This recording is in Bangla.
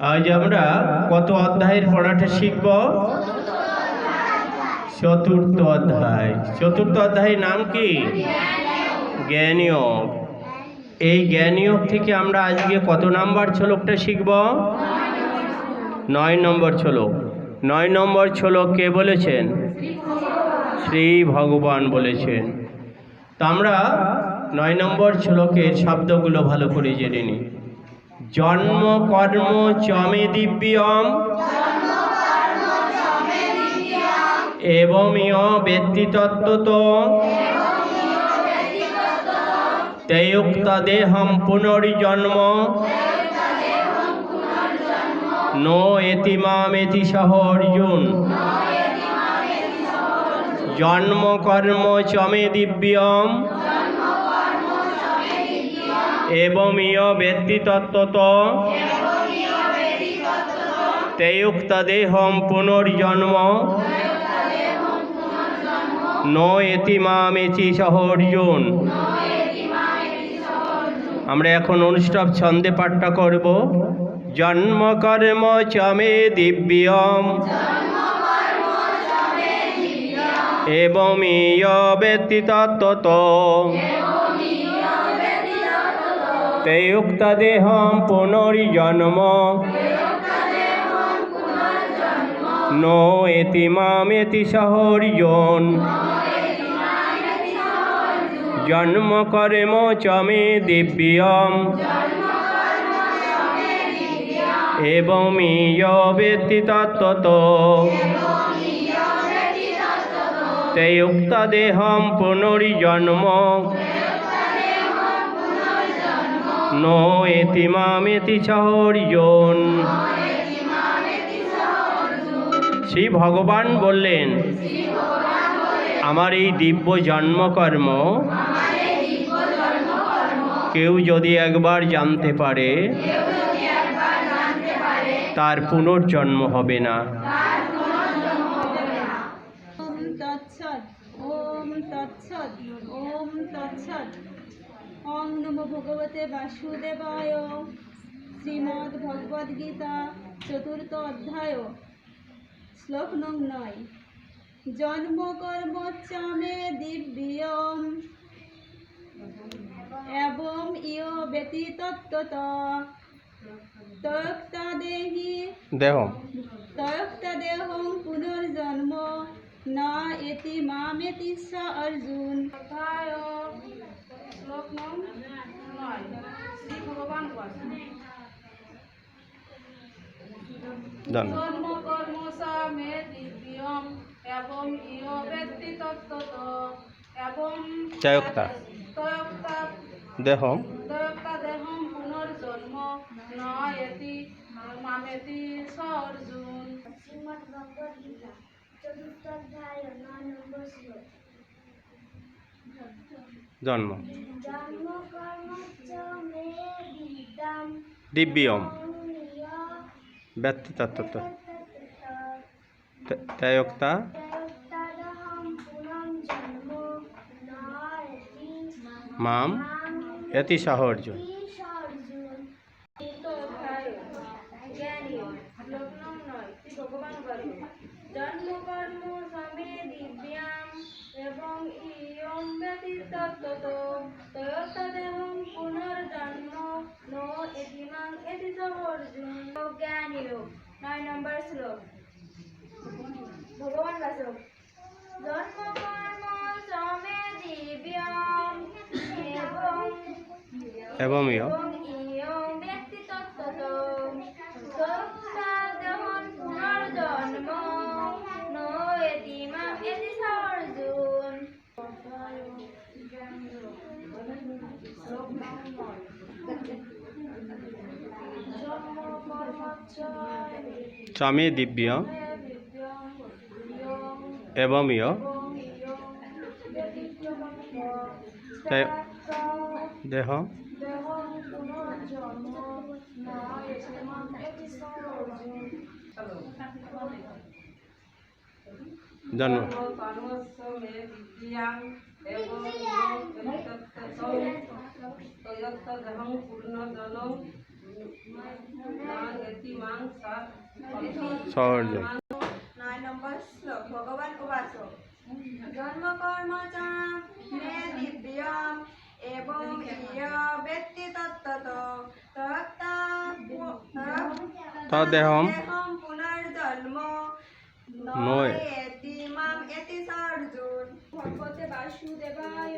আজ আমরা কত অধ্যায়ের পড়াটা শিখব? চতুর্থ অধ্যায়। চতুর্থ অধ্যায়ের নাম কি? জ্ঞানযোগ। এই জ্ঞানযোগ থেকে আমরা আজকে কত নাম্বার শ্লোকটা শিখব? 9 নম্বর শ্লোক। 9 নম্বর শ্লোক কে বলেছেন? শ্রী ভগবান বলেছেন। তা আমরা 9 নম্বর শ্লোকের শব্দগুলো ভালো করে জেনে নিই। জন্ম কর্ম চমে দিব্যম এবং বেত্তি তত্ত্বত তেয়ুক্তা দেহম পুনর্জন্ম নো এতিমামেতি সহ অর্জুন। জন্ম কর্ম চমে দিব্যম এবং বেত্তি তত্ত্বত তেয়ুক্তা দেহম পুনর্জন্ম নো এতিমামেতি সহ অর্জুন। আমরা এখন অনুষ্ঠব ছন্দে পাঠটা করব। জন্ম কর্ম চমে দিব্যম এবং বেত্তি তত্ত্বত তেয়ুক্তা দেহম পুনর্জন্ম নো এতিমামেতি সহ অর্জুন। জন্ম কর্ম চমে দিব্যম এবং বেত্তি তত্ত্বত তেয়ুক্তা দেহম পুনর্জন্ম নো এতিমামেতি সহ অর্জুন। শ্রী ভগবান বললেন, আমার এই দিব্য জন্মকর্ম কেউ যদি একবার জানতে পারে তার পুনর্জন্ম হবে না। ওম তৎসৎ। ওম তৎসৎ। ওম তৎসৎ। ওং নমো ভগবতে বাসুদেবায়। শ্রীমদ্ ভগবদ গীতা চতুর্থ অধ্যায় শ্লোক নং 9। জন্ম কর্ম চমে দিব্যম এবং বেতি তত্ত্বত তয়ক্তা দেহম পুনর্জন্ম না এতি মামেতি স অর্জুন। শ্লোক নং 9। শ্রী ভগবান জন্ম কর্ম চমে দিব্যম এবং বেতি তত্ত্বত এবং তেয়ুক্তা দেহম পুনর্জন্ম ন এতি মামেতি স অর্জুন। শ্রীমদ্ ভগবদ গীতা চতুর্থ অধ্যায় 9 নম্বর শ্লোক। জন্ম কর্ম চমে দিব্যম ব্যক্তি তত্ত্বত তেয়ুক্তা মাম এতি সহ অর্জুন। জন্ম কর্ম চমে দিব্যাম এবং ব্যতি তত্ত্বত তয়ক্তা দেহম পুনর্জন্ম নো এতিমাং এতি সহ অর্জুন। জ্ঞানযোগ 9 নম্বর শ্লোক। ভগবান বাসক। জন্ম কর্ম চমে দিব্যাম এবং ব্যক্তি তত্ত্বত তয়ক্তা দেহম পুনর্জন্ম নো এতিমাং এতি সহ অর্জুন। চমে দিব্য এবং দেহ জন্ম এবং সহজ। 9 নম্বর শ্লোক ভগবান উবাচক জন্ম কর্ম চ মে দিব্যম এবং ইয় ব্যক্তি তত্ত্বত তদেহম পুনর্জন্ম নয়। নয়েতি মাম এতি সর্জুন ভগবতে বাসুদেবায়